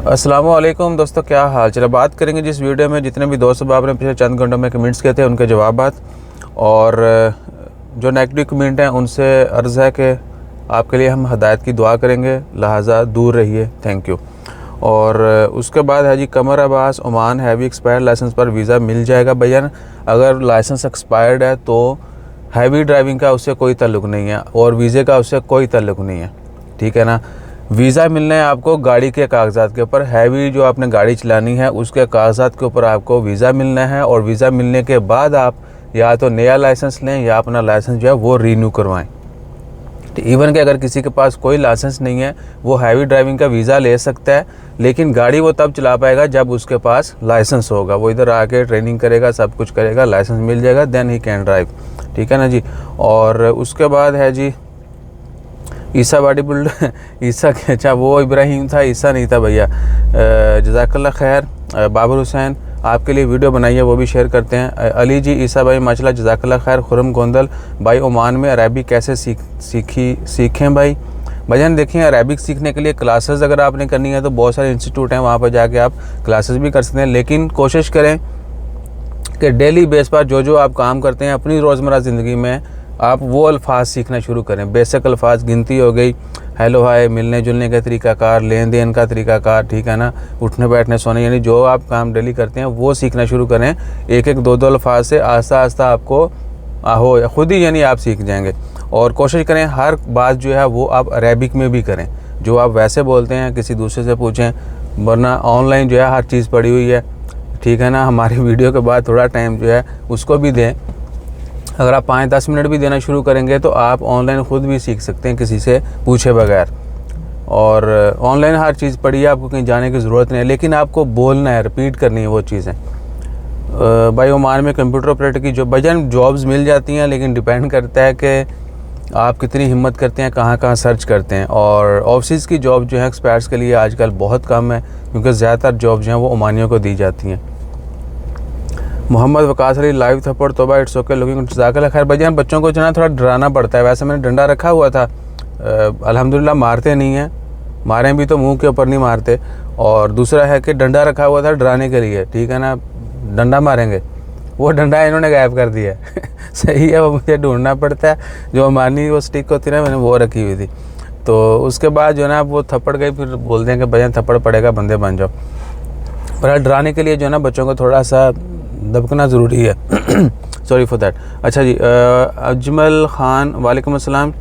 अस्सलामुअलैकुम दोस्तों, क्या हाल चल। बात करेंगे जिस वीडियो में जितने भी दोस्त बाब ने पिछले चंद घंटों में कमेंट्स किए थे उनके जवाबात, और जो नेगेटिव कमेंट हैं उनसे अर्ज़ है कि आपके लिए हम हदायत की दुआ करेंगे, लिहाजा दूर रहिए। Thank you. और उसके बाद है जी Qamar Abbas, Oman heavy expired license पर वीज़ा मिल जाएगा। भैया अगर लाइसेंस एक्सपायर्ड है तो हैवी ड्राइविंग का उससे कोई ताल्लुक़ नहीं है और वीज़े का उससे कोई ताल्लुक़ नहीं है, ठीक है ना। वीज़ा मिलना है आपको गाड़ी के कागजात के ऊपर, हैवी जो आपने गाड़ी चलानी है उसके कागजात के ऊपर आपको वीज़ा मिलना है। और वीज़ा मिलने के बाद आप या तो नया लाइसेंस लें या अपना लाइसेंस जो है वो रीन्यू करवाएं। तो इवन कि अगर किसी के पास कोई लाइसेंस नहीं है वो हैवी ड्राइविंग का वीज़ा ले सकता है, लेकिन गाड़ी वो तब चला पाएगा जब उसके पास लाइसेंस होगा। वो इधर आके ट्रेनिंग करेगा, सब कुछ करेगा, लाइसेंस मिल जाएगा, देन ही कैन ड्राइव, ठीक है ना जी। और उसके बाद है जी ईसा बॉडी बिल्डर ईसा क्या, अच्छा वो इब्राहिम था, ईसा नहीं था भैया। जज़ाकल्लाह खैर। बाबर हुसैन आपके लिए वीडियो बनाई है, वो भी शेयर करते हैं। अली जी, ईसा भाई माशाल्लाह जज़ाकल्लाह खैर। खुरम गोंदल भाई, ओमान में अरबिक कैसे सीखें भाई। भजन देखिए, अरबिक सीखने के लिए क्लासेस अगर आपने करनी है तो बहुत सारे इंस्टीट्यूट हैं, वहाँ पर जाके आप क्लासेस भी कर सकते हैं। लेकिन कोशिश करें कि डेली बेस पर जो आप काम करते हैं अपनी रोज़मर्रा ज़िंदगी में आप वो अल्फाज सीखना शुरू करें। बेसिक अल्फाज, गिनती हो गई, हेलो हाय, मिलने जुलने का तरीक़ाकार, लेन देन का तरीक़ाकार, ठीक है ना, उठने बैठने सोने, यानी जो आप काम डेली करते हैं वो सीखना शुरू करें। एक एक दो अल्फाज से आस्ता आस्ता आपको हो खुद ही यानी आप सीख जाएंगे। और कोशिश करें हर बात जो है वो आप अरबिक में भी करें। जो आप वैसे बोलते हैं किसी दूसरे से पूछें, वरना ऑनलाइन जो है हर चीज़ पड़ी हुई है, ठीक है ना। हमारी वीडियो के बाद थोड़ा टाइम जो है उसको भी दें। अगर आप 5-10 मिनट भी देना शुरू करेंगे तो आप ऑनलाइन ख़ुद भी सीख सकते हैं किसी से पूछे बगैर। और ऑनलाइन हर चीज़ पड़ी है, आपको कहीं जाने की ज़रूरत नहीं है, लेकिन आपको बोलना है, रिपीट करनी है वो चीज़ें। भाई ओमान में कंप्यूटर ऑपरेटर की जो बजन जॉब्स मिल जाती हैं, लेकिन डिपेंड करता है कि आप कितनी हिम्मत करते हैं, कहाँ कहाँ सर्च करते हैं। और ओवरसीज़ की जॉब जो है एक्सपर्ट्स के लिए आजकल बहुत कम है, क्योंकि ज़्यादातर जॉब जो हैं वो ओमानियों को दी जाती हैं। मोहम्मद वकास अली लाइव थप्पड़ तोबा, इट्स ओके लुकिंग जज़ाकल्लाह खैर। भजन बच्चों को जो है थोड़ा डराना पड़ता है। वैसे मैंने डंडा रखा हुआ था, अल्हम्दुलिल्लाह मारते नहीं हैं, मारें भी तो मुंह के ऊपर नहीं मारते। और दूसरा है कि डंडा रखा हुआ था डराने के लिए, ठीक है ना, डंडा मारेंगे, वो डंडा इन्होंने गायब कर दिया सही है, वो मुझे ढूंढना पड़ता है। जो मारनी वो स्टिक होती है ना, मैंने वो रखी हुई थी। तो उसके बाद जो है ना वो थप्पड़ गई, फिर बोलते हैं कि भजन थप्पड़ पड़ेगा, बंदे बन जाओ। पर डराने के लिए जो है ना बच्चों को थोड़ा सा दबकना ज़रूरी है सॉरी फॉर दैट। अच्छा जी, अजमल ख़ान वालेकुम अस्सलाम,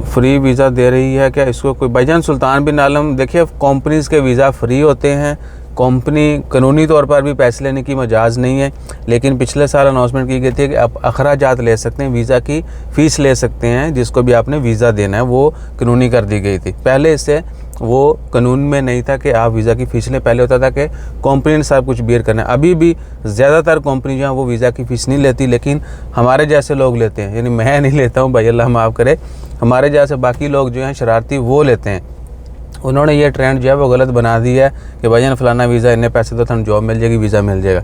फ्री वीज़ा दे रही है क्या इसको कोई। भाईजान सुल्तान बिन आलम, देखिए कंपनीज़ के वीज़ा फ्री होते हैं, कंपनी कानूनी तौर पर भी पैसे लेने की मजाज नहीं है। लेकिन पिछले साल अनाउंसमेंट की गई थी कि आप अखराजात ले सकते हैं, वीज़ा की फ़ीस ले सकते हैं, जिसको भी आपने वीज़ा देना है वो कानूनी कर दी गई थी। पहले इससे वो कानून में नहीं था कि आप वीज़ा की फ़ीस लें, पहले होता था कि कंपनी ने सब कुछ बेयर करना है। अभी भी ज़्यादातर कंपनी जो है वो वीज़ा की फ़ीस नहीं लेती, लेकिन हमारे जैसे लोग लेते हैं, यानी मैं नहीं लेता हूँ भाई, अल्लाह माफ़ करे, हमारे जैसे बाकी लोग जो हैं शरारती वो लेते हैं। उन्होंने ये ट्रेंड जो है वो गलत बना दी है कि भाईजान फ़लाना वीज़ा इतने पैसे तो थानू जॉब मिल जाएगी, वीज़ा मिल जाएगा,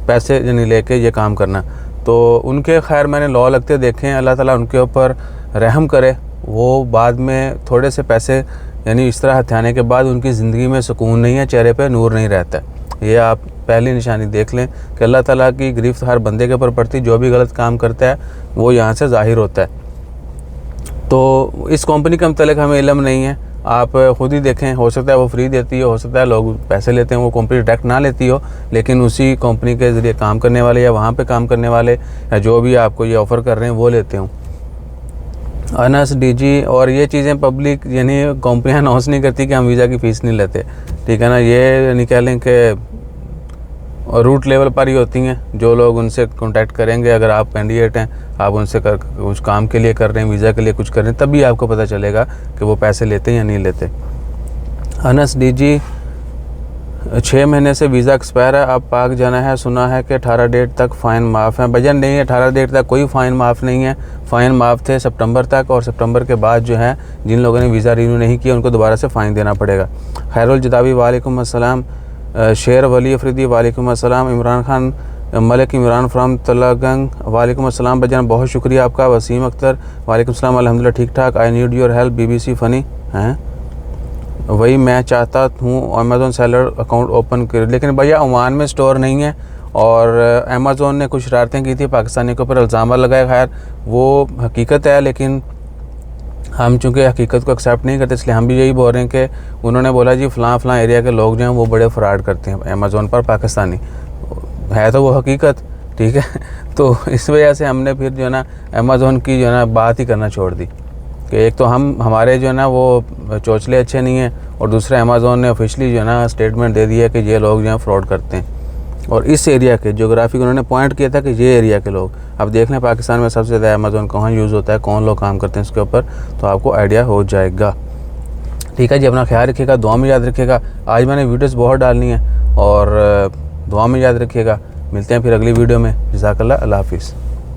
पैसे यानी लेके ये काम करना। तो उनके खैर मैंने लॉ लगते देखे हैं, अल्लाह ताला उनके ऊपर रहम करे। वो बाद में थोड़े से पैसे यानी इस तरह हथियाने के बाद उनकी ज़िंदगी में सुकून नहीं है, चेहरे पे नूर नहीं रहता है। ये आप पहली निशानी देख लें कि अल्लाह ताला की गिरफ्त हर बंदे के ऊपर पड़ती, जो भी गलत काम करता है वो यहाँ से ज़ाहिर होता है। तो इस कंपनी के मतलब हमें इल्म नहीं है, आप ख़ुद ही देखें, हो सकता है वो फ्री देती हो सकता है लोग पैसे लेते हैं, वो कंपनी डायरेक्ट ना लेती हो, लेकिन उसी कंपनी के ज़रिए काम करने वाले या वहाँ पे काम करने वाले या जो भी आपको ये ऑफ़र कर रहे हैं वो लेते हों। अनस डीजी, और ये चीज़ें पब्लिक यानी कंपनियां अनाउंस नहीं करती कि हम वीज़ा की फ़ीस नहीं लेते, ठीक है ना। ये निकालें कि रूट लेवल पर ही होती हैं, जो लोग उनसे कांटेक्ट करेंगे, अगर आप कैंडिडेट हैं, आप उनसे कुछ काम के लिए कर रहे हैं, वीज़ा के लिए कुछ कर रहे हैं, तभी आपको पता चलेगा कि वो पैसे लेते हैं या नहीं लेते। अनस डीजी, 6 महीने से वीज़ा एक्सपायर है, अब पाक जाना है, सुना है कि 18 डेट तक फ़ाइन माफ़ है। भजन नहीं है, 18 डेट तक कोई फ़ाइन माफ़ नहीं है। फ़ाइन माफ़ थे सितंबर तक, और सितंबर के बाद जो है जिन लोगों ने वीज़ा रिन्यू नहीं किया उनको दोबारा से फ़ाइन देना पड़ेगा। खैरुल जदावी वालेकुम अस्सलाम। शेर वली अफरीदी वालेकुम अस्सलाम। इमरान खान मलिक इमरान फ्राम तलागंग वालेकुम अस्सलाम। भजन बहुत शुक्रिया आपका। वसीम अख्तर वालेकुम अस्सलाम, अल्हम्दुलिल्लाह ठीक ठाक। I need your help, BBC funny हैं वही मैं चाहता हूँ अमेज़ोन सेलर अकाउंट ओपन कर, लेकिन भैया ओमान में स्टोर नहीं है और अमेज़ोन ने कुछ शरारतें की थी, पाकिस्तानी के ऊपर इल्ज़ाम लगाया। खैर वो हकीकत है, लेकिन हम चूँकि हकीकत को एक्सेप्ट नहीं करते, इसलिए हम भी यही बोल रहे हैं कि उन्होंने बोला जी फ़लाँ एरिया के लोग जो हैं वो बड़े फ्रॉड करते हैं अमेज़ोन पर, पाकिस्तानी है तो वो हकीकत, ठीक है। तो इस वजह से हमने फिर जो है ना अमेज़ोन की जो है ना बात ही करना छोड़ दी कि एक तो हमारे जो है ना वो चोचले अच्छे नहीं हैं, और दूसरा अमेज़ोन ने ऑफिशियली जो है ना स्टेटमेंट दे दिया कि ये लोग जो हैं फ्रॉड करते हैं। और इस एरिया के जोग्राफी उन्होंने पॉइंट किया था कि ये एरिया के लोग, अब देख लें पाकिस्तान में सबसे ज़्यादा अमेज़ोन कहाँ यूज़ होता है, कौन लोग काम करते हैं इसके ऊपर, तो आपको आइडिया हो जाएगा। ठीक है जी, अपना ख्याल रखिएगा, दुआ में याद रखिएगा। आज मैंने वीडियोज़ बहुत डालनी है और दुआ में याद रखिएगा। मिलते हैं फिर अगली वीडियो में। जज़ाकल्लाह, अल्लाह हाफ़िज़।